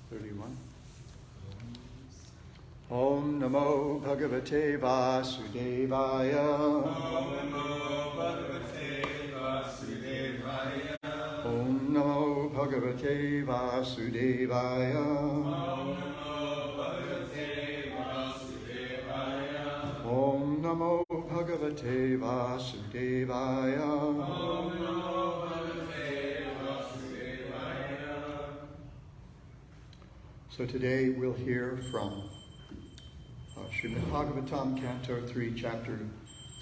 31. Om Namo Bhagavate Vasudevaya. Om Namo Bhagavate Vasudevaya. Om Namo Bhagavate Vasudevaya. Om Namo Bhagavate Vasudevaya. Om Namo Bhagavate Vasudevaya. Om Namo Bhagavate Vasudevaya. So today we'll hear from Śrīmad-Bhāgavatam, Canto 3, Chapter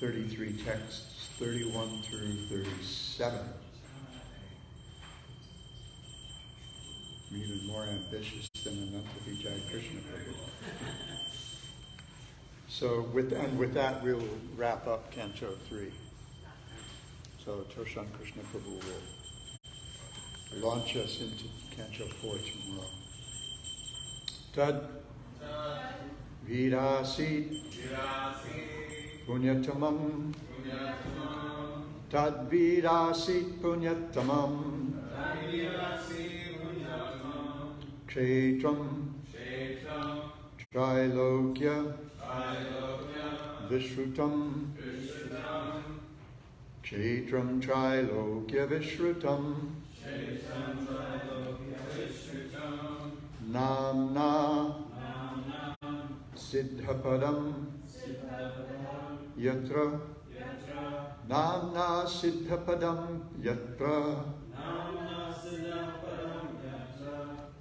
33, texts 31 through 37. I'm even more ambitious than Navadvipa Krishna Prabhu. So with that, we'll wrap up Canto 3. So Toshan Krishna Prabhu will launch us into Canto 4 tomorrow. Tad Virasit Punyatamam. Tad Virasit Punyatamam. Kshetram Trilokya Vishrutam. Kshetram Trilokya Vishrutam. Namna Siddhapadam Yatra. Namna Siddhapadam Yatra.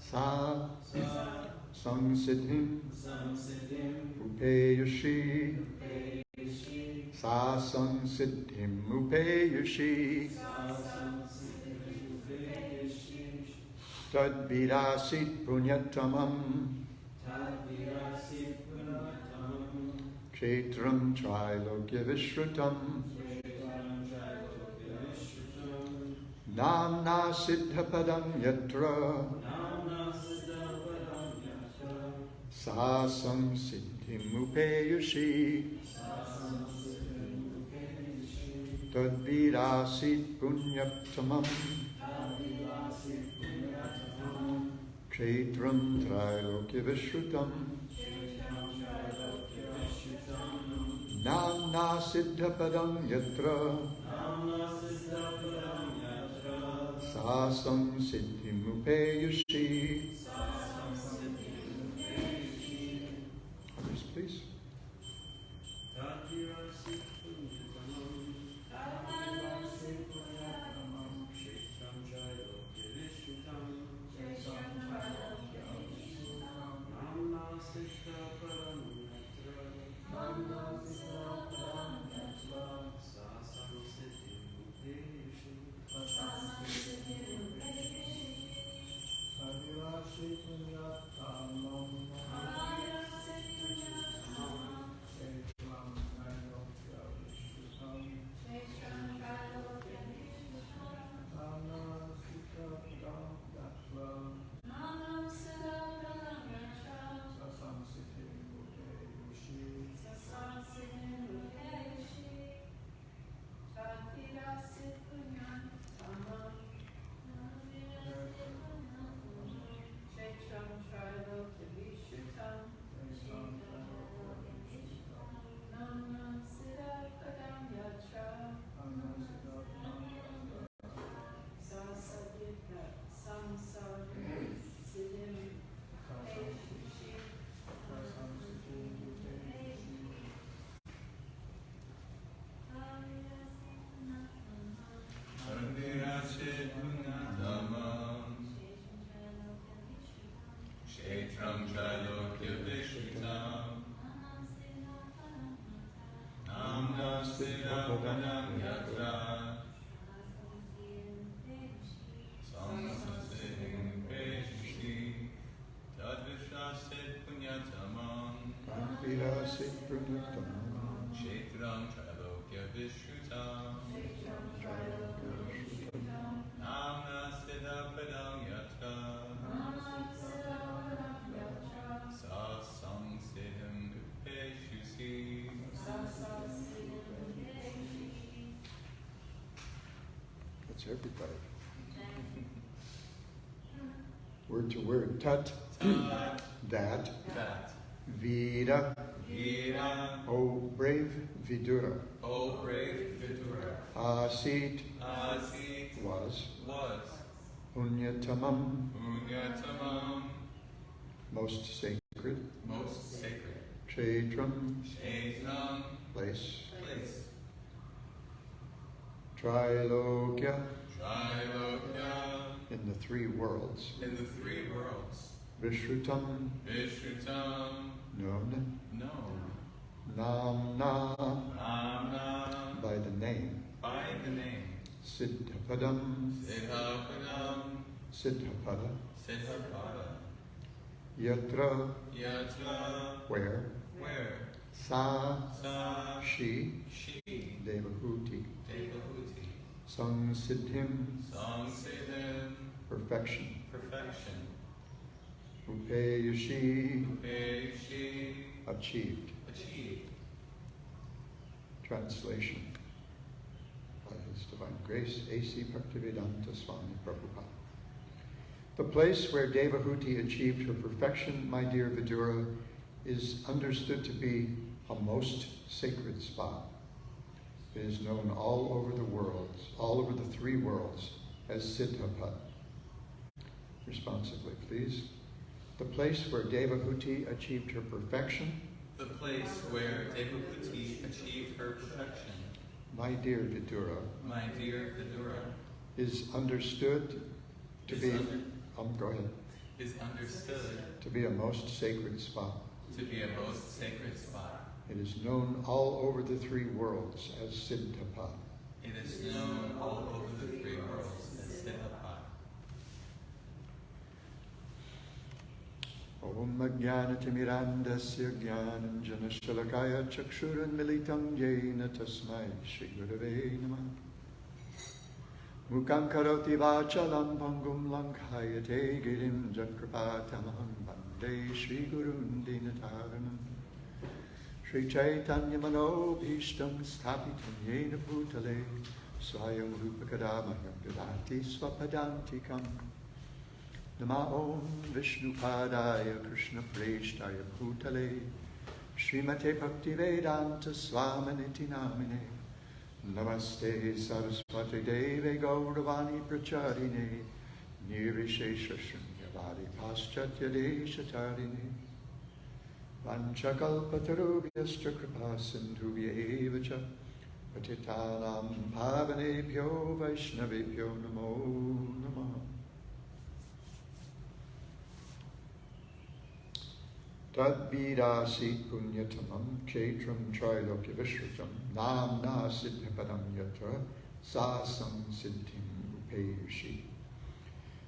Sa Samsiddhim Upeyushi. Sa Samsiddhim Upeyushi. Tad Virasit Punyatamam. Kshetram Trilokya Vishrutam. Namna Siddhapadam Yatra. Sa Samsiddhim Upeyushi. Tad Virasit Punyatamam. Kshetram Trilokya Vishrutam. Namna Siddhapadam Yatra. Sa Samsiddhim Upeyushi. Others, please. That's everybody. Word to word. Tat that that Vira, Gira, O brave Vidura, O brave Vidura, Asit Asit was was Punyatamam, Punyatamam, most sacred, most sacred, Kshetram, Kshetram, place, place, Trilokya, Trilokya, in the three worlds, in the three worlds, Vishrutam, Vishrutam, known, known, Namna, Namna, by the name, by the name, Siddhapadam, Siddhapadam, Siddhapada, Siddhapada, Yatra, Yatra, where, Sa, Sa, she, Devahuti, Devahuti, Samsiddhim, Samsiddhim, perfection, perfection, Upeyashi, Upeshi, achieved. achieved. Translation by His Divine Grace, A.C. Bhaktivedanta Swami Prabhupada. The place where Devahuti achieved her perfection, my dear Vidura, is understood to be a most sacred spot. It is known all over the worlds, all over the three worlds, as Siddhapad. Responsively, please. The place where Devahuti achieved her perfection, The place where Devahuti achieved her perfection, my dear Vidura, my dear Vidura, is understood to be, go ahead, is understood to be a most sacred spot. to be a most sacred spot. It is known all over the three worlds as Siddhapad. It is known all over the three worlds as Siddhapad. Om Ajnanatimirandasya Jnananjanashalakaya Chakshuranmilitam Yena Tasmai Shri Gurave Namah Mukhaṁ Karoti Vachalam Pangum Lankhayate Girim Jakrapatamaham Bande Shri Gurun Dinataranam Shri Chaitanya Manobhishtam Sthapitam Yena Bhutale Swayam Rupakadamayam Vidati Swapadantikam Nama Om Vishnupadaya Krishna Preshtaya Bhutale Srimate Bhaktivedanta Swaminiti Namine Namaste Saraswati Deve Gauravani Pracharine Nirvishesha Shunyavadi Paschatya Deshatarine Vanchakalpatarubhyascha Kripa Sindhubhyevacha Patitanam Pavanebhyo Vaishnavebhyo Namo Namah. Tadvidasi punyatamam kshetram trilokya vishrutam namna siddhapadam yatra sasam siddhim upayushi.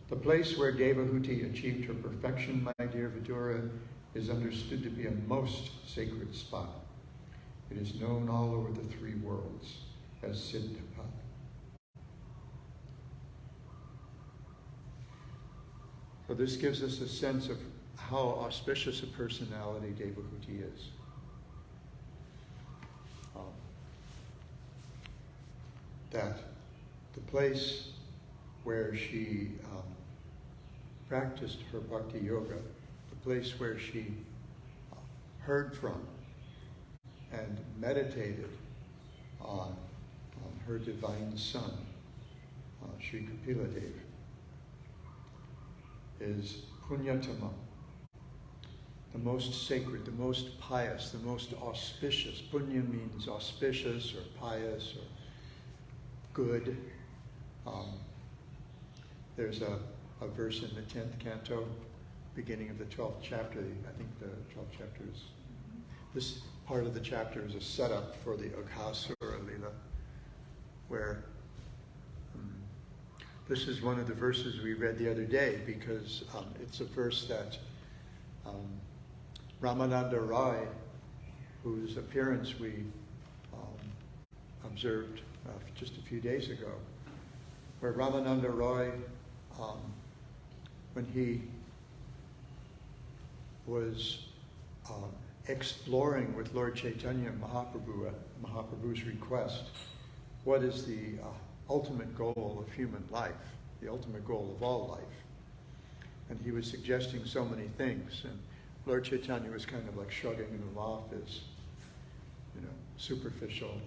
The place where Devahuti achieved her perfection, my dear Vidura, is understood to be a most sacred spot. It is known all over the three worlds as Siddhapad. So this gives us a sense of how auspicious a personality Devahuti is. That the place where she practiced her bhakti yoga, the place where she heard from and meditated on her divine son, Sri Kapila Dev, is Punyatamam, the most sacred, the most pious, the most auspicious. Punya means auspicious or pious or good. There's a verse in the 10th canto, beginning of the 12th chapter. I think the 12th chapter is, this part of the chapter is a setup for the Aghasura Lila, where this is one of the verses we read the other day, because it's a verse that Ramananda Rai, whose appearance we observed just a few days ago, where Ramananda Rai, when he was exploring with Lord Chaitanya Mahaprabhu at Mahaprabhu's request, what is the ultimate goal of human life, the ultimate goal of all life. And he was suggesting so many things. And Lord Chaitanya was kind of like shrugging them off as, superficial,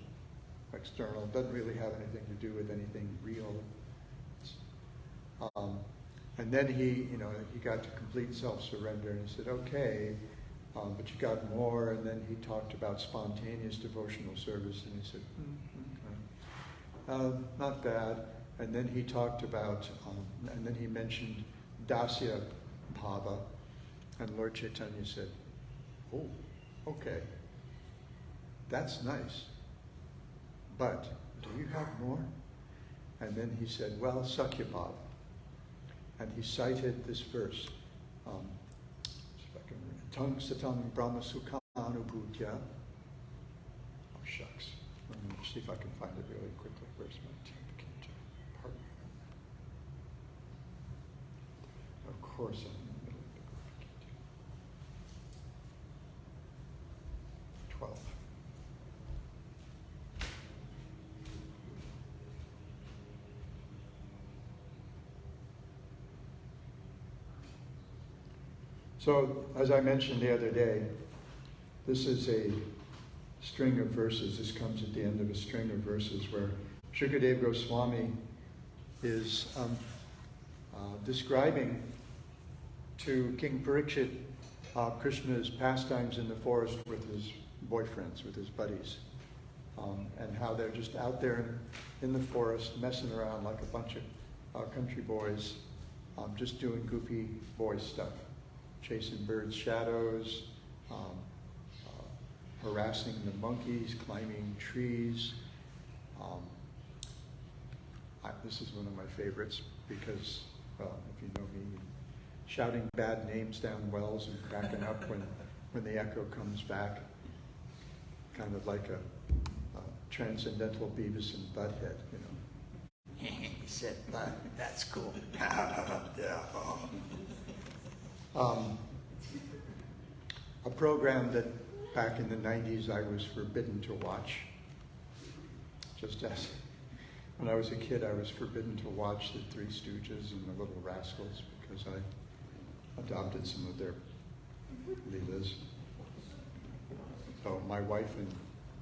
external, doesn't really have anything to do with anything real. And then he got to complete self-surrender, and he said, okay, but you got more. And then he talked about spontaneous devotional service, and he said, not bad. And then he talked about, and then he mentioned Dasya Bhava, and Lord Chaitanya said, oh, okay, that's nice, but do you have more? And then he said, well, Sakya Bhava. And he cited this verse, Tang Satang Brahma Sukhanubhutya. Oh, shucks. Let me see if I can find it really quickly. Where's my temp? Pardon me. Of course, I'm in the middle of the 12. So, as I mentioned the other day, this is a string of verses. This comes at the end of a string of verses where Shukadeva Goswami is describing to King Parikshit Krishna's pastimes in the forest with his boyfriends, with his buddies, and how they're just out there in the forest messing around like a bunch of country boys, just doing goofy boy stuff. Chasing birds' shadows, harassing the monkeys, climbing trees. This is one of my favorites because, well, if you know me, shouting bad names down wells and cracking up when the echo comes back, kind of like a transcendental Beavis and Butthead, He said, "Bud, that's cool." Yeah. A program that back in the 90s I was forbidden to watch. Just as when I was a kid I was forbidden to watch the Three Stooges and the Little Rascals because I adopted some of their leelas. So my wife and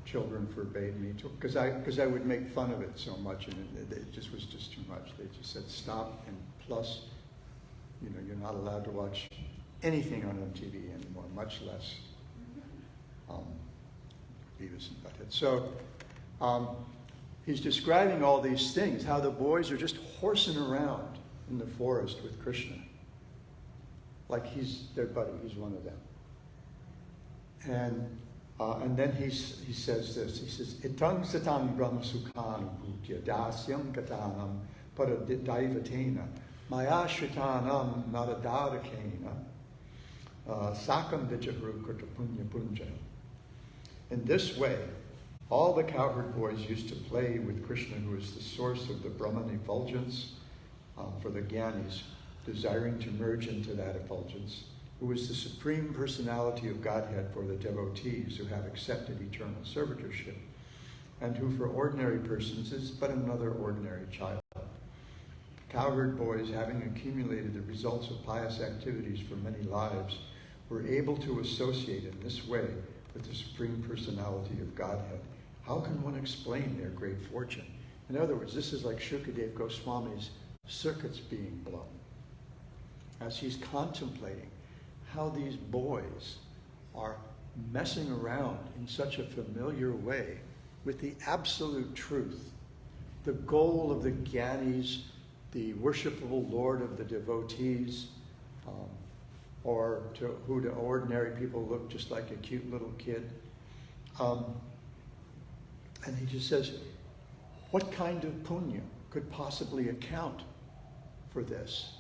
children forbade me to, because I would make fun of it so much, and it just was just too much. They just said stop, and plus, you're not allowed to watch anything on MTV anymore, much less Beavis and Butthead. So he's describing all these things, how the boys are just horsing around in the forest with Krishna, like he's their buddy, he's one of them. And then he says this. He says, "Itang satang brahma sukhan bhutya dasyam katanam paradaivatena maya shritanam naradadakena sakam vichahru krita punya punja." In this way, all the cowherd boys used to play with Krishna, who is the source of the Brahman effulgence for the Gyanis, desiring to merge into that effulgence, who is the Supreme Personality of Godhead for the devotees who have accepted eternal servitorship, and who for ordinary persons is but another ordinary child. Cowherd boys, having accumulated the results of pious activities for many lives, were able to associate in this way with the Supreme Personality of Godhead. How can one explain their great fortune? In other words, this is like Shukadeva Goswami's circuits being blown, as he's contemplating how these boys are messing around in such a familiar way with the absolute truth, the goal of the Gyanis, the worshipable Lord of the devotees, or who to ordinary people look just like a cute little kid. And he just says, what kind of punya could possibly account for this?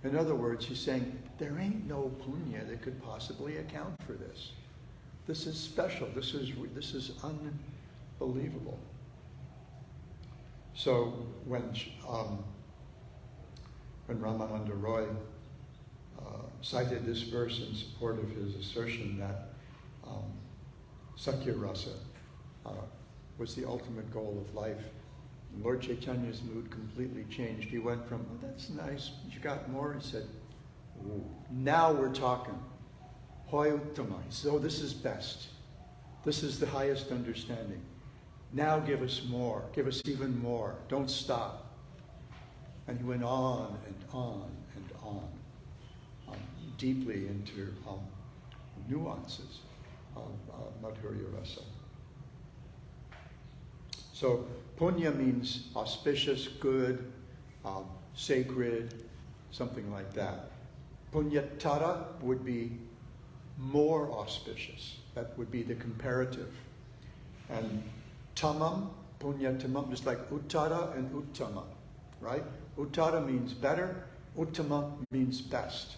In other words, he's saying, there ain't no punya that could possibly account for this. This is special. This is unbelievable. So when Ramananda Roy cited this verse in support of his assertion that Sakya Rasa was the ultimate goal of life, Lord Chaitanya's mood completely changed. He went from, oh, that's nice, you got more? He said, Now we're talking. Hoi uttamai. So this is best. This is the highest understanding. Now give us more. Give us even more. Don't stop. And he went on and on and on, deeply into nuances of Madhurya Rasa. So punya means auspicious, good, sacred, something like that. Punyatara would be more auspicious. That would be the comparative. And tamam, punyatamam, just like uttara and uttama, right? Uttara means better, uttama means best.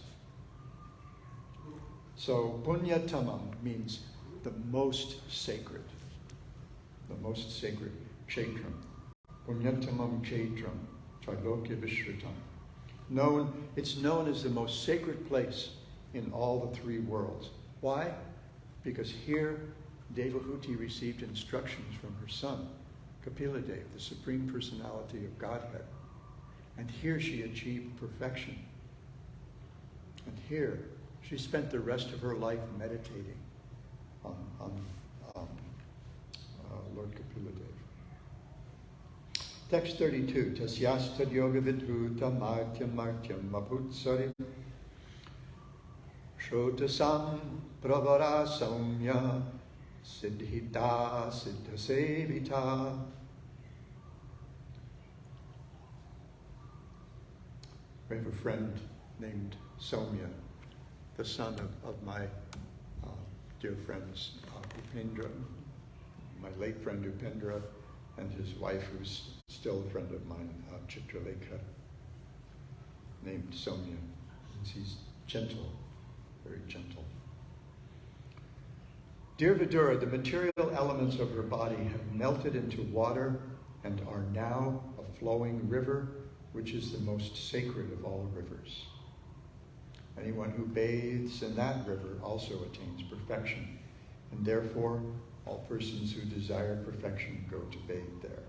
So punyatamam means the most sacred. The most sacred. Kshetram. Punyatamam kshetram. Trailokya vishritam. It's known as the most sacred place in all the three worlds. Why? Because here Devahuti received instructions from her son, Kapila Dev, the Supreme Personality of Godhead. And here she achieved perfection. And here she spent the rest of her life meditating on Lord Kapila Dev. Text 32. Tasyastad yoga vidhuta martyam martyam mabhutsari shrotasam pravara saumya siddhita siddhasevita. We have a friend named Soumya, the son of my dear friends Upendra, my late friend Upendra, and his wife, who's still a friend of mine, Chitralekha, named Soumya. She's gentle, very gentle. Dear Vidura, the material elements of her body have melted into water and are now a flowing river, which is the most sacred of all rivers. Anyone who bathes in that river also attains perfection, and therefore all persons who desire perfection go to bathe there.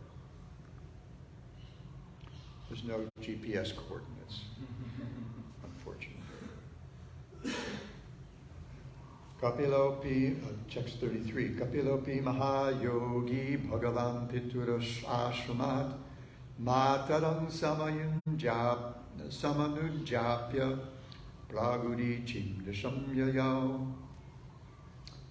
There's no GPS coordinates, unfortunately. Kapilopi, text 33, Kapilopi Mahayogi Bhagavan Piturash Ashramat Mataram Samanujapya Pragudi Chimdashamyayao.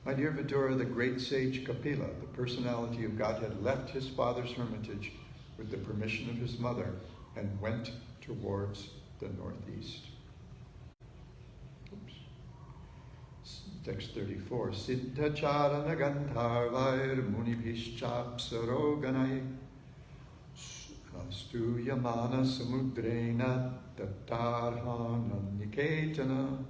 My dear Vidura, the great sage Kapila, the personality of Godhead, left his father's hermitage with the permission of his mother and went towards the northeast. Oops. Text 34. Siddha charana gandharvair munibhischapsaroganai stuyamana samudrena tattarhananyiketana.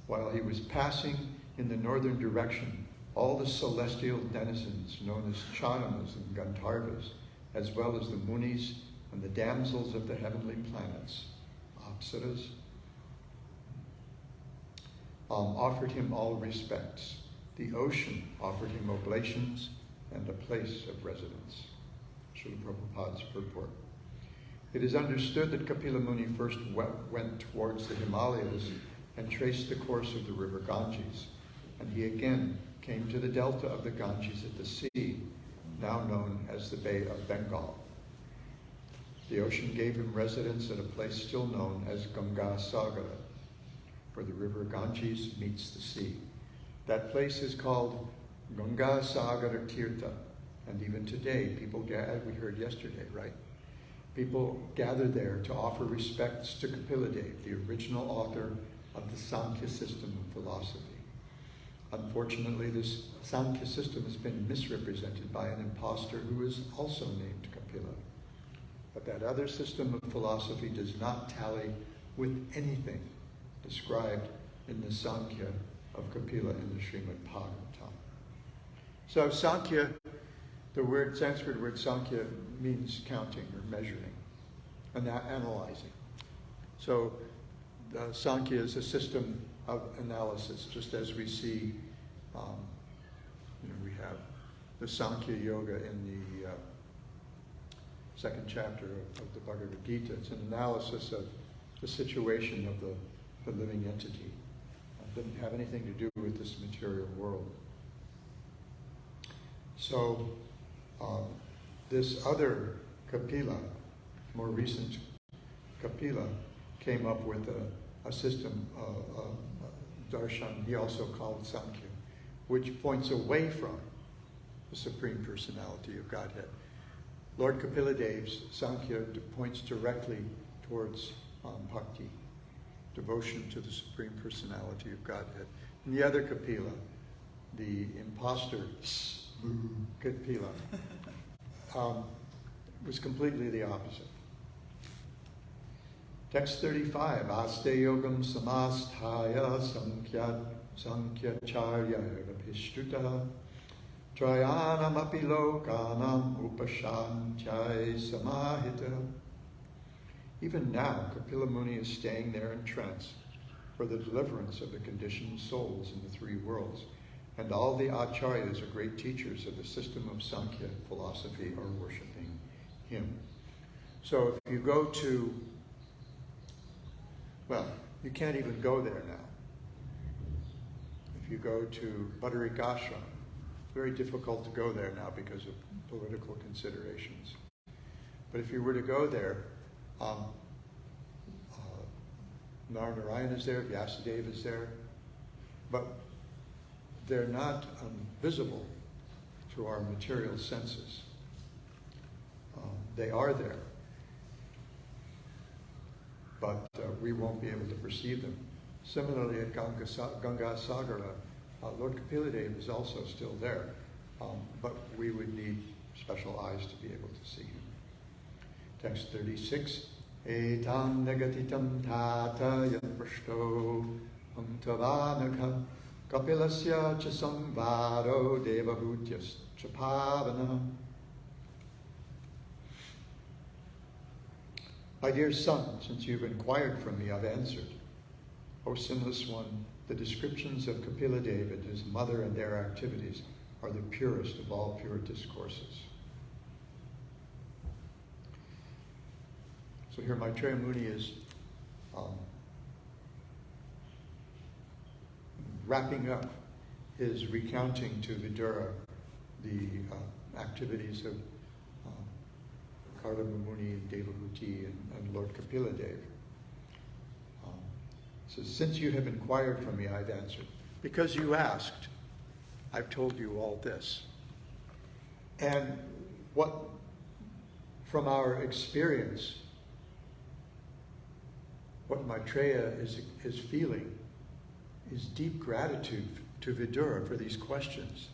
While he was passing in the northern direction, all the celestial denizens known as charanas and gandharvas, as well as the munis and the damsels of the heavenly planets, apsaras, offered him all respects. The ocean offered him oblations and a place of residence. Srila Prabhupada's purport. It is understood that Kapila Muni first went towards the Himalayas and traced the course of the river Ganges, and he again came to the delta of the Ganges at the sea, now known as the Bay of Bengal. The ocean gave him residence at a place still known as Ganga Sagara, where the river Ganges meets the sea. That place is called Ganga Sagara Tirtha, and even today people gather, we heard yesterday, right? People gather there to offer respects to Kapila Dev, the original author of the Sankhya system of philosophy. Unfortunately, this Sankhya system has been misrepresented by an impostor who is also named Kapila. But that other system of philosophy does not tally with anything described in the Sankhya of Kapila in the Śrīmad-Bhāgavatam. So Sankhya, the Sanskrit word Sankhya means counting or measuring and analyzing. So Sankhya is a system of analysis, just as we see, we have the Sankhya Yoga in the second chapter of the Bhagavad Gita. It's an analysis the situation of the living entity. It didn't have anything to do with this material world. So this other Kapila, more recent Kapila, came up with a system, darshan, he also called Sankhya, which points away from the Supreme Personality of Godhead. Lord Kapila Dev's Sankhya points directly towards bhakti, devotion to the Supreme Personality of Godhead. And the other Kapila, the imposter Kapila, was completely the opposite. Text 35, Aste yogam samasthaya sankhya-charya rabhishtuta trayanam api lokanam upashanchai samahita. Even now, Kapila Muni is staying there in trance for the deliverance of the conditioned souls in the three worlds. And all the acharyas, or great teachers of the system of Sankhya philosophy, are worshipping him. So if you go to, well, you can't even go there now. If you go to Bhattarik Ashram, it's very difficult to go there now because of political considerations. But if you were to go there, Narayan is there, Vyasadeva is there, but they're not visible to our material senses. They are there, but we won't be able to perceive them. Similarly, at Ganga Sagara, Lord Kapila Dev is also still there, but we would need special eyes to be able to see him. Text 36, Etam negatitam tata yadprashto antavanaka kapilasya cha samvaro devabhutyas cha pavana. My dear son, since you've inquired from me, I've answered. O sinless one, the descriptions of Kapila Dev and his mother and their activities are the purest of all pure discourses. So here Maitreya Muni is wrapping up his recounting to Vidura the activities of Kardama Muni and Devabhuti and Lord Kapila Dev. So since you have inquired from me, I've answered. Because you asked, I've told you all this. And what, from our experience, what Maitreya is feeling is deep gratitude to Vidura for these questions,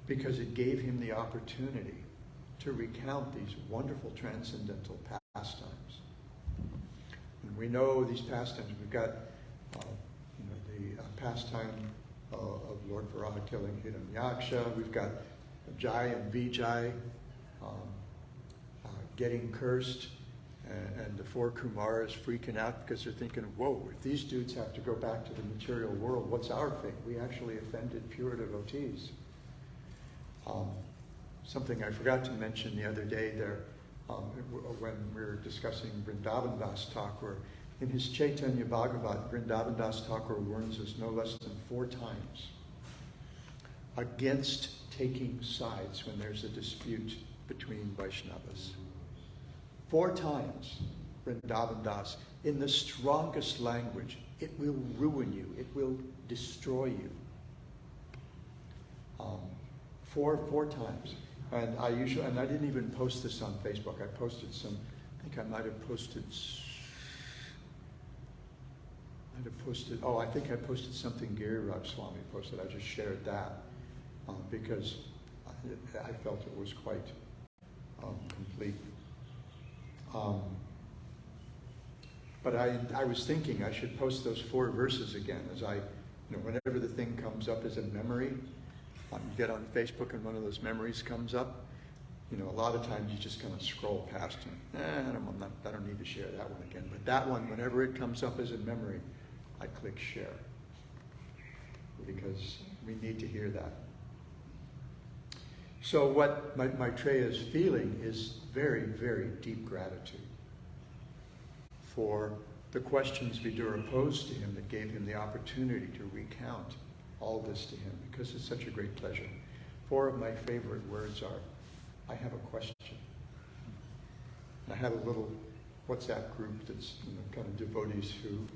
because it gave him the opportunity to recount these wonderful transcendental pastimes. And we know these pastimes. We've got the pastime of Lord Varaha killing Hiranyaksha. We've got Jai and Vijay getting cursed, and the four Kumaras freaking out because they're thinking, whoa, if these dudes have to go back to the material world, what's our fate? We actually offended pure devotees. Something I forgot to mention the other day there, when we were discussing Vrindavan Das Thakur, in his Chaitanya Bhagavat, Vrindavan Das Thakur warns us no less than 4 times against taking sides when there's a dispute between Vaishnavas. 4 times, Vrindavan Das, in the strongest language, it will ruin you, it will destroy you. 4 times. And I didn't even post this on Facebook. I posted some, I think I might have posted, I think I posted something Giriraj Swami posted. I just shared that because I felt it was quite complete. But I was thinking I should post those 4 verses again, as whenever the thing comes up as a memory, you get on Facebook and one of those memories comes up, a lot of times you just kind of scroll past them. I don't need to share that one again. But that one, whenever it comes up as a memory, I click share, because we need to hear that. So what Maitreya is feeling is very, very deep gratitude for the questions Vidura posed to him that gave him the opportunity to recount all this to him, because it's such a great pleasure. 4 of my favorite words are, I have a question. I have a little WhatsApp group that's kind of devotees who,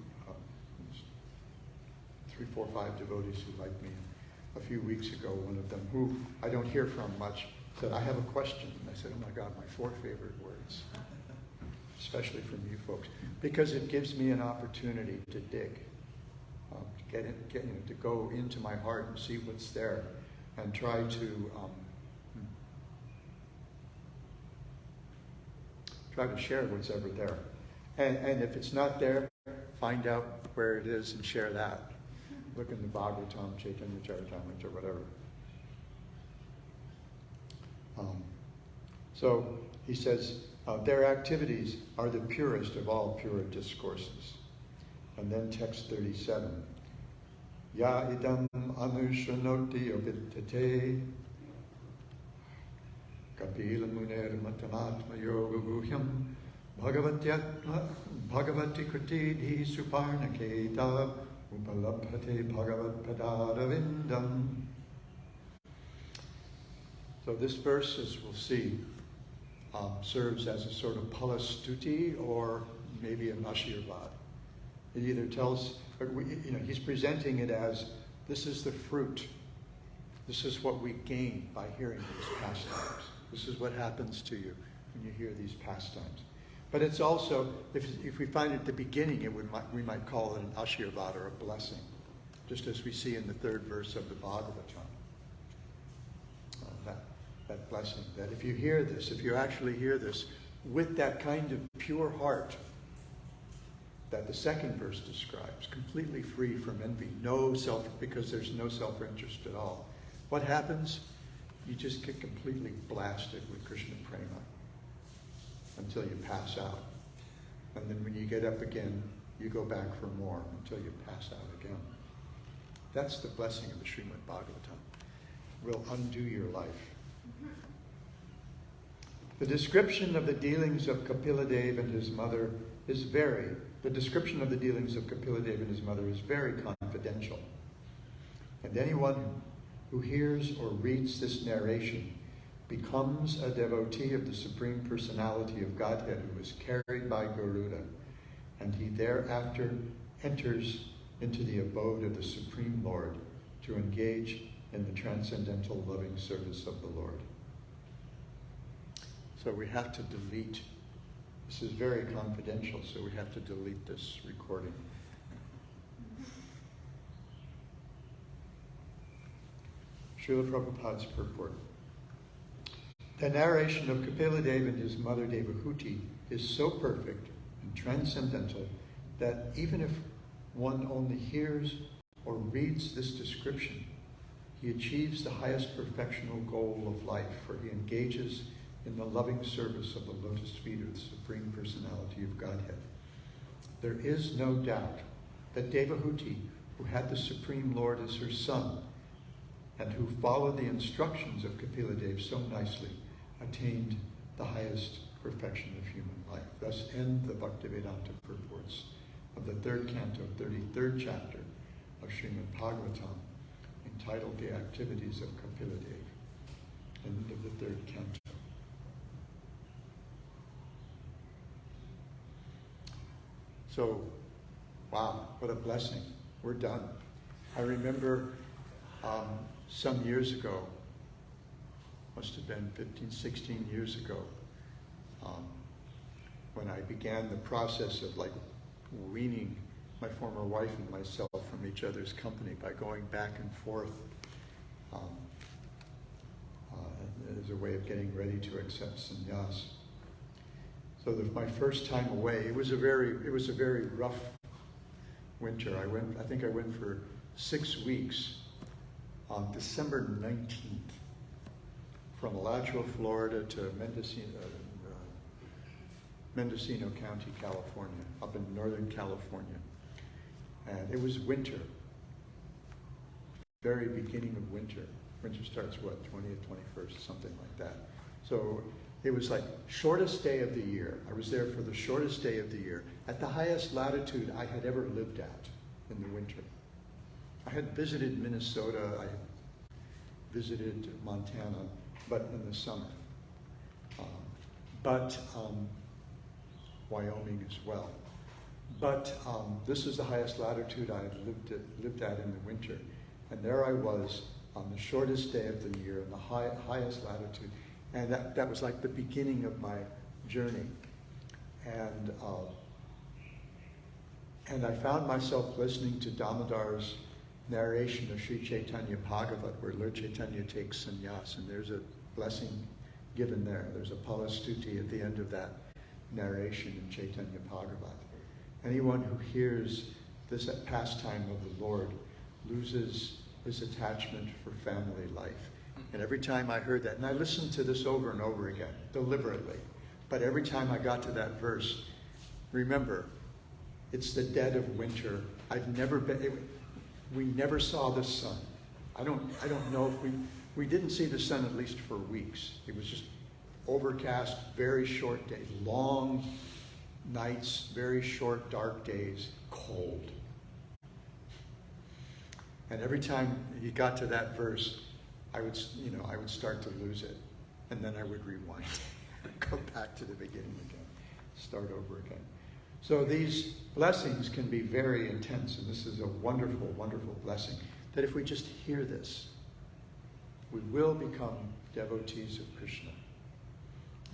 3, 4, 5 devotees who like me. A few weeks ago, one of them, who I don't hear from much, said, I have a question. And I said, oh my God, my 4 favorite words, especially from you folks, because it gives me an opportunity to dig, to go into my heart and see what's there, and try to share what's ever there. And if it's not there, find out where it is and share that. Look in the Bhagavatam, Chaitanya Charitamrita, or whatever. So he says, their activities are the purest of all pure discourses. And then text 37. Ya idam anushanoti obitate kapila muner matamatma yoga guhyam bhagavati kritidhi suparnaketa upalabhate bhagavat padaravindam. So this verse, as we'll see, serves as a sort of palastuti or maybe an ashirvad. It either tells, he's presenting it as, this is the fruit. This is what we gain by hearing these pastimes. This is what happens to you when you hear these pastimes. But it's also, if we find it at the beginning, we might call it an ashirvad or a blessing, just as we see in the 3rd verse of the Bhagavatam. That blessing, that if you hear this, if you actually hear this with that kind of pure heart that the 2nd verse describes, completely free from envy, because there's no self-interest at all. What happens? You just get completely blasted with Krishna prema until you pass out. And then when you get up again, you go back for more until you pass out again. That's the blessing of the Śrīmad-Bhāgavatam. It will undo your life. The description of the dealings of Kapiladeva and his mother is very confidential. And anyone who hears or reads this narration becomes a devotee of the Supreme Personality of Godhead who is carried by Garuda, and he thereafter enters into the abode of the Supreme Lord to engage in the transcendental loving service of the Lord. So we have to delete. This is very confidential, so we have to delete this recording. Srila Prabhupada's purport. The narration of Kapiladeva and his mother Devahuti is so perfect and transcendental that even if one only hears or reads this description, he achieves the highest perfectional goal of life, for he engages in the loving service of the lotus feet of the Supreme Personality of Godhead. There is no doubt that Devahuti, who had the Supreme Lord as her son, and who followed the instructions of Kapiladeva so nicely, attained the highest perfection of human life. Thus end the Bhaktivedanta purports of the 3rd canto, 33rd chapter of Śrīmad-Bhāgavatam, entitled The Activities of Kapiladeva, end of the 3rd canto. So, wow, what a blessing. We're done. I remember some years ago, must have been 15, 16 years ago, when I began the process of weaning my former wife and myself from each other's company by going back and forth as a way of getting ready to accept sannyas. So my first time away, it was a very rough winter. I think I went for 6 weeks on December 19th from Alachua, Florida to Mendocino County, California, up in Northern California. And it was winter, very beginning of winter. Winter starts, 20th, 21st, something like that. So It was like shortest day of the year. I was there for the shortest day of the year at the highest latitude I had ever lived at in the winter. I had visited Minnesota, I had visited Montana, but in the summer. Wyoming as well. But this is the highest latitude I had lived at in the winter. And there I was on the shortest day of the year in the highest latitude. And that was like the beginning of my journey. And I found myself listening to Damodar's narration of Sri Chaitanya-Bhāgavatam, where Lord Chaitanya takes sannyas, and there's a blessing given there. There's a palastuti at the end of that narration in Chaitanya-Bhāgavatam. Anyone who hears this pastime of the Lord loses his attachment for family life. And every time I heard that, and I listened to this over and over again, deliberately, but every time I got to that verse, remember, it's the dead of winter. We never saw the sun. I don't know if we didn't see the sun at least for weeks. It was just overcast, very short days, long nights, very short dark days, cold. And every time you got to that verse, I would start to lose it, and then I would rewind, go back to the beginning again, start over again. So these blessings can be very intense, and this is a wonderful, wonderful blessing, that if we just hear this, we will become devotees of Krishna,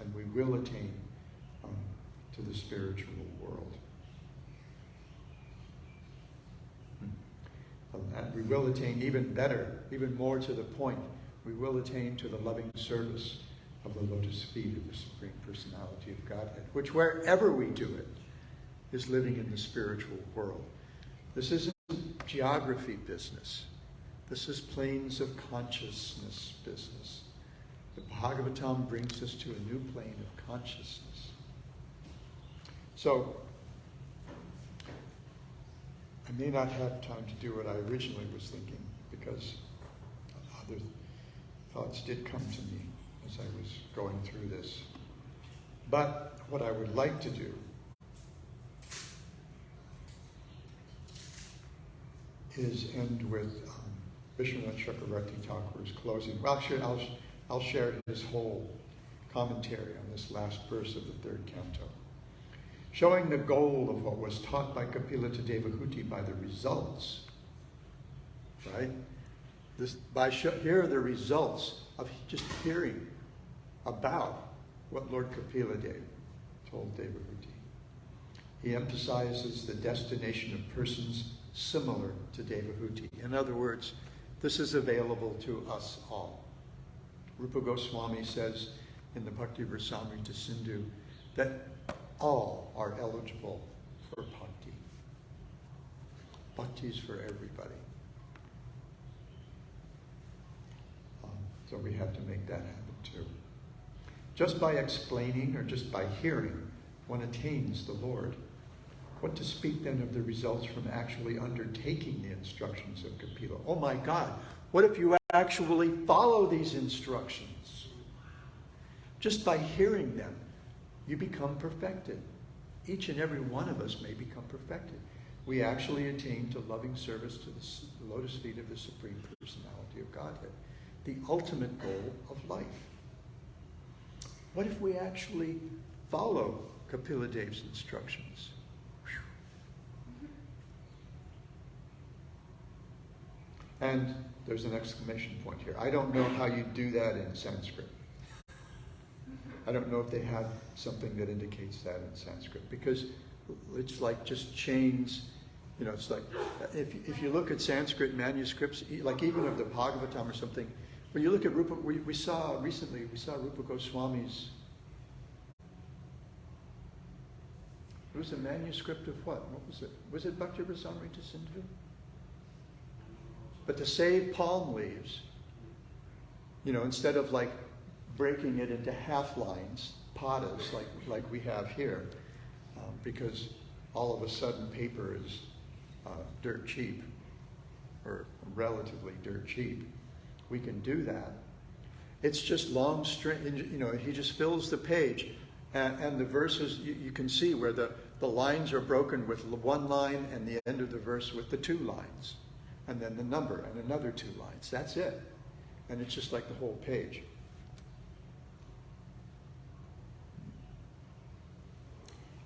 and we will attain to the spiritual world. And we will attain even better, even more to the point, we will attain to the loving service of the lotus feet of the Supreme Personality of Godhead, which wherever we do it, is living in the spiritual world. This isn't geography business. This is planes of consciousness business. The Bhagavatam brings us to a new plane of consciousness. So, I may not have time to do what I originally was thinking, because other thoughts did come to me as I was going through this. But what I would like to do is end with Vishwanath Chakravarti Thakur's closing. Well, actually, I'll share his whole commentary on this last verse of the third canto. Showing the goal of what was taught by Kapila to Devahuti by the results, right? Here are the results of just hearing about what Lord Kapila told Devahuti. He emphasizes the destination of persons similar to Devahuti. In other words, this is available to us all. Rupa Goswami says in the Bhakti Rasamrita Sindhu that all are eligible for bhakti. Bhakti is for everybody. So we have to make that happen too. Just by explaining or just by hearing, one attains the Lord. What to speak then of the results from actually undertaking the instructions of Kapila? Oh my God, what if you actually follow these instructions? Just by hearing them, you become perfected. Each and every one of us may become perfected. We actually attain to loving service to the lotus feet of the Supreme Personality of Godhead, the ultimate goal of life. What if we actually follow Kapila Dev's instructions? And there's an exclamation point here. I don't know how you do that in Sanskrit. I don't know if they have something that indicates that in Sanskrit, because it's like just chains. You know, it's like, if you look at Sanskrit manuscripts, like even of the Bhagavatam or something, when you look at Rupa, we saw Rupa Goswami's, it was a manuscript of what? What was it? Was it Bhakti Rasamrita Sindhu? But to save palm leaves, you know, instead of like breaking it into half lines, padas, like we have here, because all of a sudden paper is dirt cheap, or relatively dirt cheap, we can do that. It's just long string, he just fills the page. And the verses, you can see where the lines are broken with one line and the end of the verse with the 2 lines. And then the number and another 2 lines. That's it. And it's just like the whole page.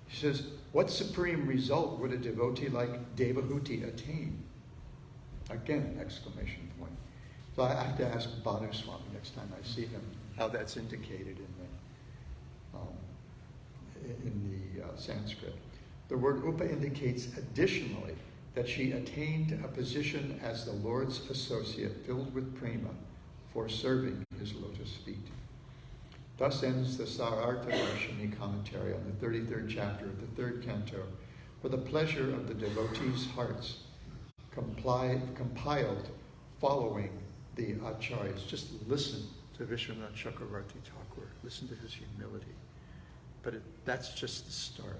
He says, what supreme result would a devotee like Devahuti attain? Again, exclamation point. So I have to ask Bhanu Swami next time I see him how that's indicated in the Sanskrit. The word upa indicates additionally that she attained a position as the Lord's associate filled with prema for serving his lotus feet. Thus ends the Sarartha Darshini commentary on the 33rd chapter of the 3rd canto, for the pleasure of the devotees' hearts, compiled following the acharyas. Just listen to Vishwanath Chakravarti Thakur. Listen to his humility. But that's just the start.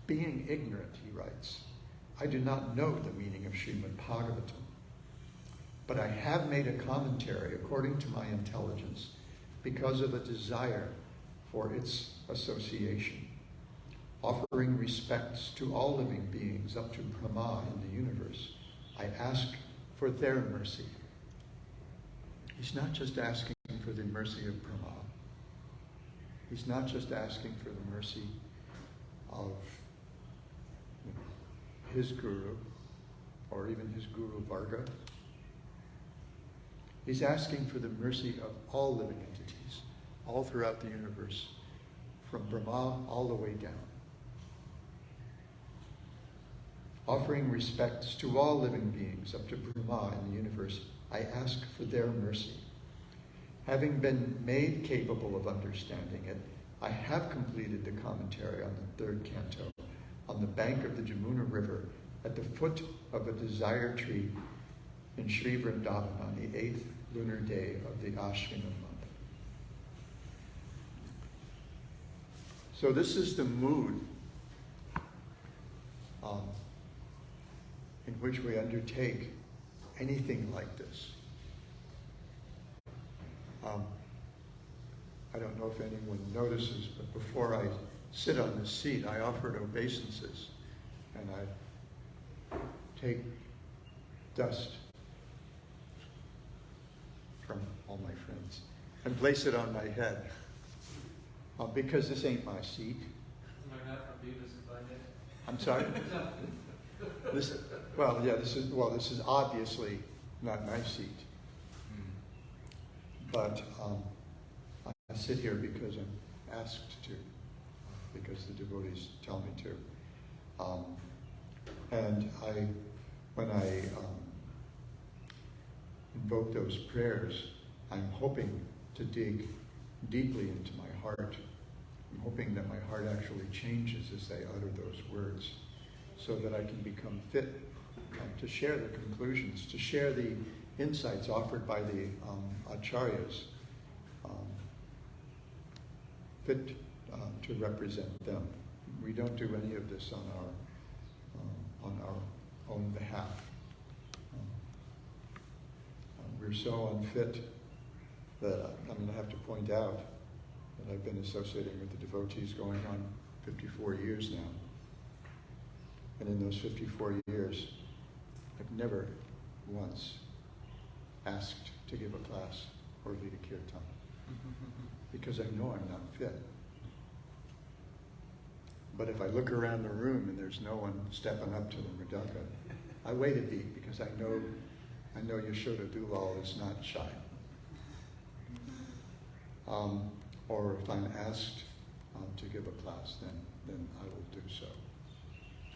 Being ignorant, he writes, I do not know the meaning of Śrīmad-Bhāgavatam, but I have made a commentary according to my intelligence because of a desire for its association, offering respects to all living beings up to Brahma in the universe. I ask for their mercy. He's not just asking for the mercy of Brahma. He's not just asking for the mercy of his guru, or even his guru Varga. He's asking for the mercy of all living entities, all throughout the universe, from Brahma all the way down. Offering respects to all living beings up to Brahma in the universe, I ask for their mercy. Having been made capable of understanding it, I have completed the commentary on the 3rd canto on the bank of the Jamuna River at the foot of a desire tree in Sri Vrindavan on the 8th lunar day of the Ashwina month. So this is the mood in which we undertake anything like this. I don't know if anyone notices, but before I sit on this seat, I offered obeisances, and I take dust from all my friends and place it on my head, because this ain't my seat. I'm sorry? This is obviously not my seat. But I sit here because I'm asked to, because the devotees tell me to. And when I invoke those prayers, I'm hoping to dig deeply into my heart. I'm hoping that my heart actually changes as they utter those words, so that I can become fit to share the conclusions, to share the insights offered by the acharyas, fit to represent them. We don't do any of this on our own behalf. We're so unfit that I have to point out that I've been associating with the devotees going on 54 years now. And in those 54 years, I've never once asked to give a class or lead a kirtan, because I know I'm not fit. But if I look around the room and there's no one stepping up to the mridanga, I wait a beat, because I know Yashoda Dulal is not shy. Or if I'm asked to give a class, then I will do so.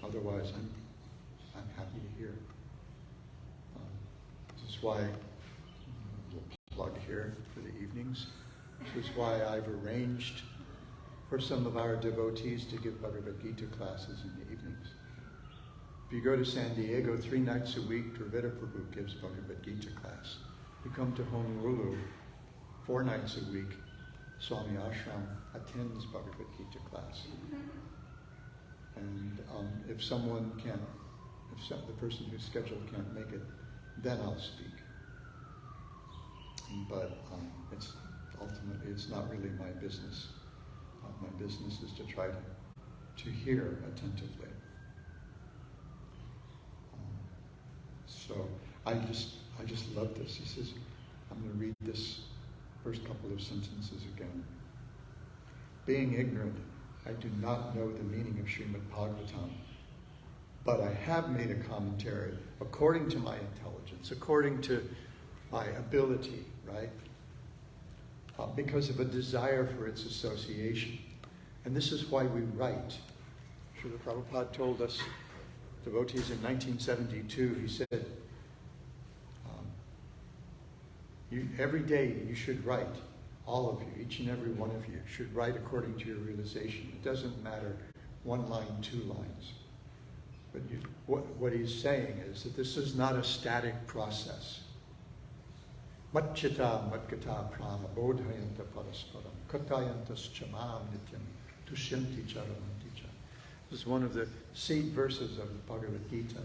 Otherwise, I'm happy to hear. This is why, we'll plug here for the evenings. This is why I've arranged for some of our devotees to give Bhagavad Gita classes in the evenings. If you go to San Diego 3 nights a week, Dravida Prabhu gives Bhagavad Gita class. You come to Honolulu 4 nights a week, Swami Ashram attends Bhagavad Gita class. And if the person who's scheduled can't make it, then I'll speak. but ultimately it's not really my business. My business is to try to hear attentively. So I just love this. He says, I'm going to read this first couple of sentences again. Being ignorant, I do not know the meaning of Śrīmad-Bhāgavatam, but I have made a commentary according to my intelligence, according to my ability, right? Because of a desire for its association. And this is why we write. Srila Prabhupada told us, devotees in 1972, he said, every day you should write, all of you, each and every one of you, should write according to your realization. It doesn't matter 1 line, 2 lines. But what he's saying is that this is not a static process. Matchita matgata prana bodhayanta parasparam katayantas chamam nityam tushyanti charamanti cha. This is one of the seed verses of the Bhagavad Gita,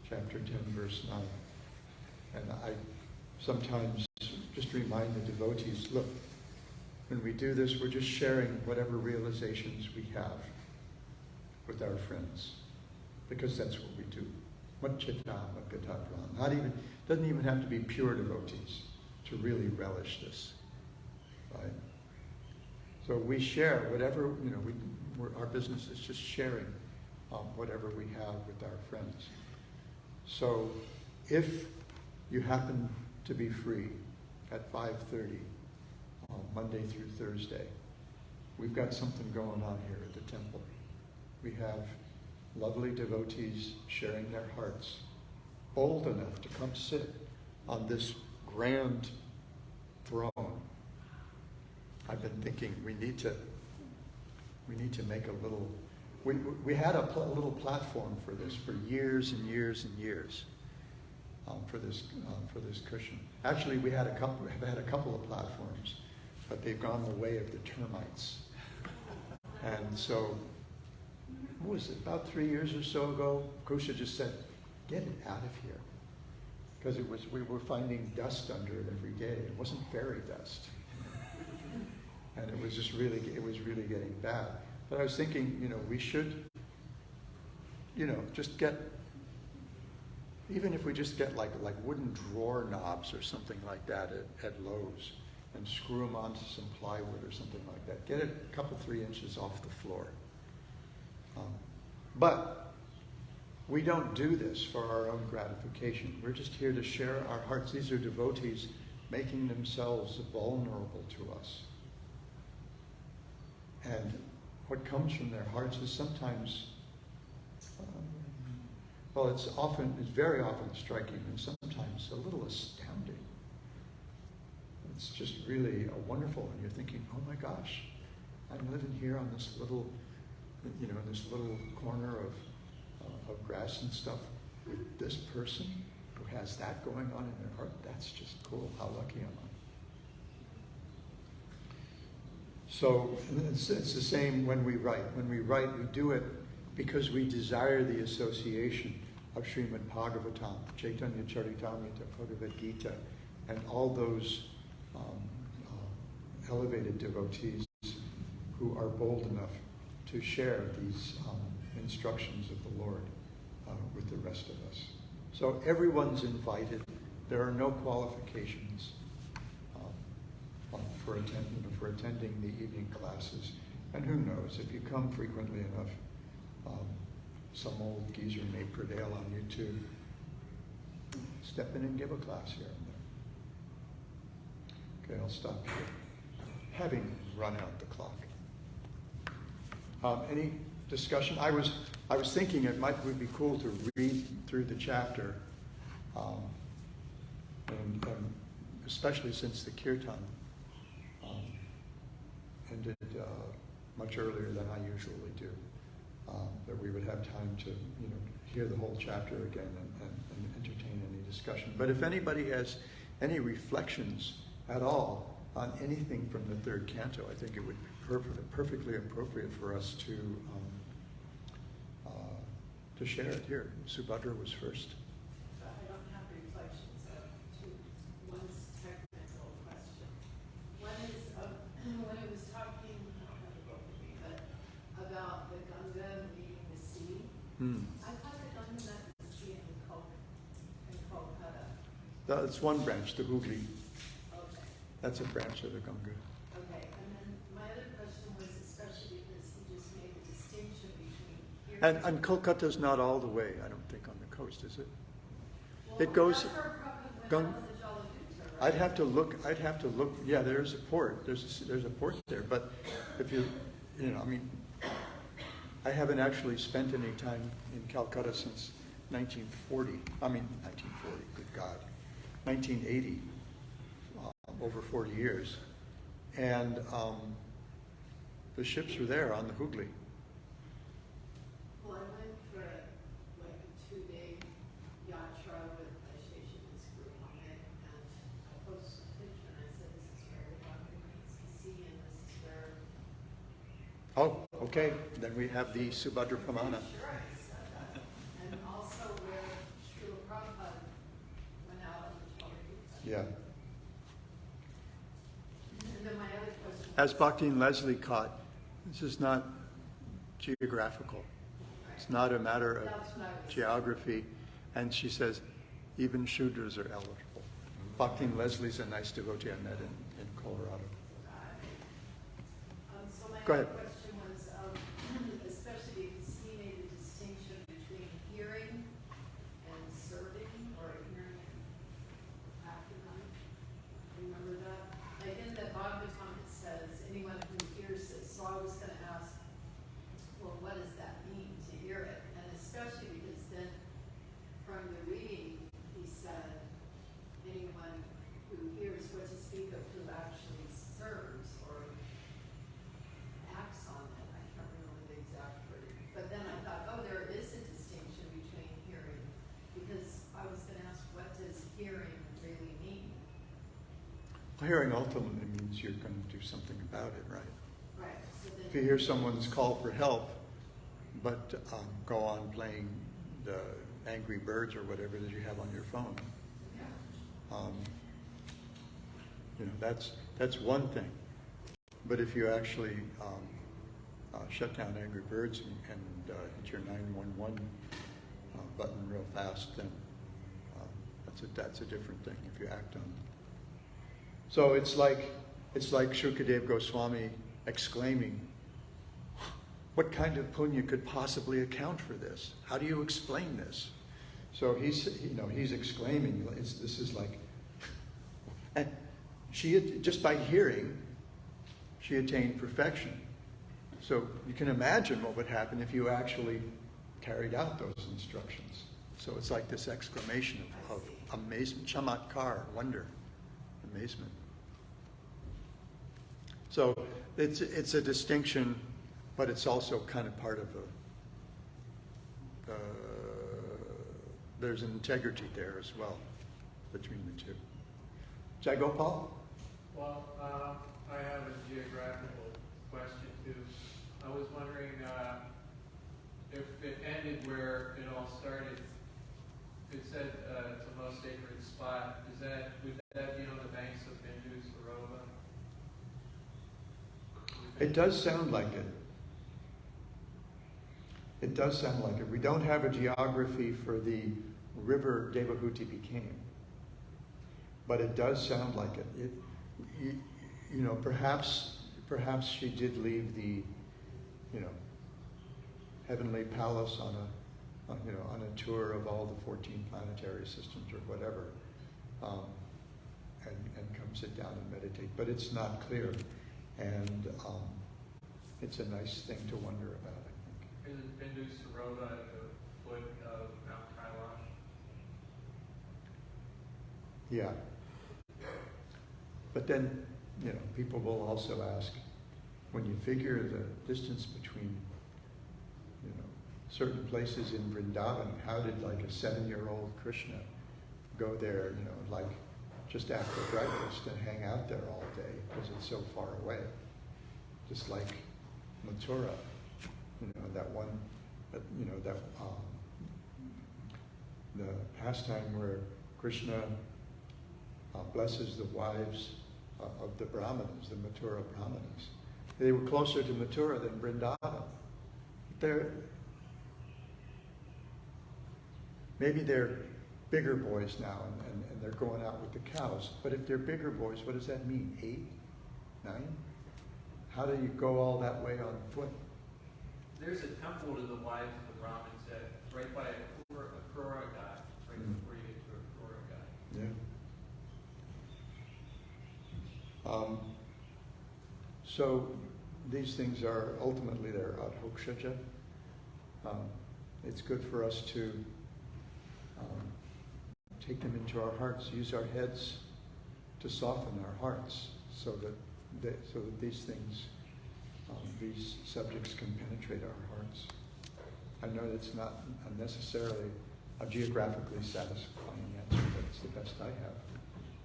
chapter 10, verse 9. And I sometimes just remind the devotees, look, when we do this, we're just sharing whatever realizations we have with our friends, because that's what we do. Doesn't even have to be pure devotees to really relish this, right? So we share whatever, our business is just sharing whatever we have with our friends. So if you happen to be free at 5:30, Monday through Thursday, we've got something going on here at the temple. We have lovely devotees sharing their hearts, bold enough to come sit on this grand throne. I've been thinking we need to make a little. We had a little platform for this for years and years and years. For this cushion. Actually, we had a couple of platforms, but they've gone the way of the termites. And so, what was it? About 3 years or so ago, Kusha just said, "Get it out of here," because we were finding dust under it every day. It wasn't fairy dust, and it was really getting bad. But I was thinking, we should, just get. Even if we just get like wooden drawer knobs or something like that at Lowe's and screw them onto some plywood or something like that. Get it a couple, 3 inches off the floor. But we don't do this for our own gratification. We're just here to share our hearts. These are devotees making themselves vulnerable to us. And what comes from their hearts is sometimes it's very often striking and sometimes a little astounding. It's just really wonderful, and you're thinking, oh my gosh, I'm living here on this little, in this little corner of grass and stuff with this person who has that going on in their heart. That's just cool. How lucky am I? So it's the same when we write. When we write, we do it because we desire the association of Śrīmad-Bhāgavatam, Chaitanya Charitamrita, Bhagavad Gita, and all those elevated devotees who are bold enough to share these instructions of the Lord with the rest of us. So everyone's invited. There are no qualifications for attending the evening classes. And who knows, if you come frequently enough, some old geezer may prevail on you to step in and give a class here and there. Okay, I'll stop here, having run out the clock. Any discussion? I was thinking would be cool to read through the chapter, and especially since the kirtan ended much earlier than I usually do. That we would have time to, hear the whole chapter again and entertain any discussion. But if anybody has any reflections at all on anything from the third canto, I think it would be perfectly appropriate for us to share it here. Subhadra was first. I don't have reflections I thought that Ganga was in Kolkata. That's one branch, the Hooghly. Okay. That's a branch of the Ganga. Okay, and then my other question was especially because he just made a distinction between here And Kolkata's not all the way, I don't think, on the coast, is it? well, it goes- that's where Prabhupada went Gung- out on the Jaladuta, right? I'd have to look, yeah, there's a port, there's a port there, but if you know, I mean, I haven't actually spent any time in Calcutta since 1940, good God, 1980, over 40 years. And the ships were there on the Hooghly. Well, I went for like a 2-day yatra with my Shesha's group on it, and I posted a picture and I said, this is where the doctor needs to see, and this is where. Oh, okay, then we have the Subhadra Pramana. Sure, I said that. And also where Srila Prabhupada went out on the Jaladuta. Yeah. And then my other question was. As Bhakti and Leslie caught, this is not geographical. It's not a matter of That's what I was geography. And she says, even Shudras are eligible. Bhakti and Leslie's a nice devotee I met in Colorado. So my Go other ahead. question was, especially because he made a distinction between hearing and serving, or hearing and acting on it. Remember that? Like in the Bhagavatam it says, anyone who hears this. So I was going to ask, well, what does that mean to hear it? And especially because then from the reading, he said, anyone who hears what to speak of who actually serves or acts on it. I can't remember the exact word. But then I thought, oh, there is a distinction between hearing. Because I was going to ask, what does hearing really mean? Hearing ultimately means you're going to do something about it, right? Right. So then, If you hear someone's call for help, but go on playing the Angry Birds or whatever that you have on your phone, yeah. you know, that's one thing. But if you actually shut down Angry Birds and hit your 911 button real fast, then that's a different thing if you act on it. So it's like Shukadev Goswami exclaiming, what kind of punya could possibly account for this? How do you explain this? So he's exclaiming, this is like, and she had, just by hearing, she attained perfection. So you can imagine what would happen if you actually carried out those instructions. So it's like this exclamation of amazement, chamatkar, wonder, amazement. So it's a distinction, but it's also kind of part of there's an integrity there as well between the two. Jagopal? Well, I have a geographical question too. I was wondering if it ended where it all started. It said it's the most sacred spot. Would that be on the banks of Bindu Sarova? It does sound like it. It does sound like it. We don't have a geography for the river Devahuti became, but it does sound like it. You know, perhaps she did leave the, heavenly palace on a tour of all the 14 planetary systems or whatever, and come sit down and meditate. But it's not clear, and it's a nice thing to wonder about, I think. Isn't Bindu Sarova at the foot of Mount Kailash? Yeah. But then, people will also ask, when you figure the distance between, certain places in Vrindavan, how did like a 7-year-old Krishna go there, like just after breakfast and hang out there all day because it's so far away? Just like Mathura, that one, the pastime where Krishna blesses the wives of the Brahmanas, the Mathura Brahmanas. They were closer to Mathura than Vrindavan. maybe they're bigger boys now and they're going out with the cows. But if they're bigger boys, what does that mean? 8, 9? How do you go all that way on foot? There's a temple to the wives of the Brahmins right by a Akrura guy, right before you get to Akrura guy. Yeah. So these things are ultimately they're adhokshaja. It's good for us to take them into our hearts, use our heads to soften our hearts, so that these things, these subjects can penetrate our hearts. I know it's not necessarily a geographically satisfying answer, but it's the best I have,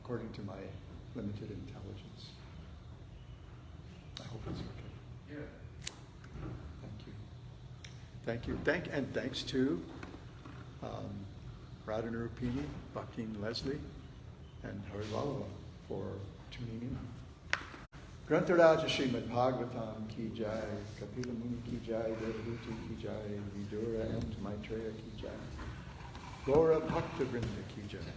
according to my limited intelligence. I hope it's okay. Yeah. Thank you. And thanks to Radha Nirupini, Bhaktin Leslie, and Harivalava for tuning in. Grantaraja Śrīmad-Bhāgavatam ki jai, Kapila Muni ki jai, Devahuti ki jai, Vidura and Maitreya ki jai, Gaura Bhakta Vrinda ki jai.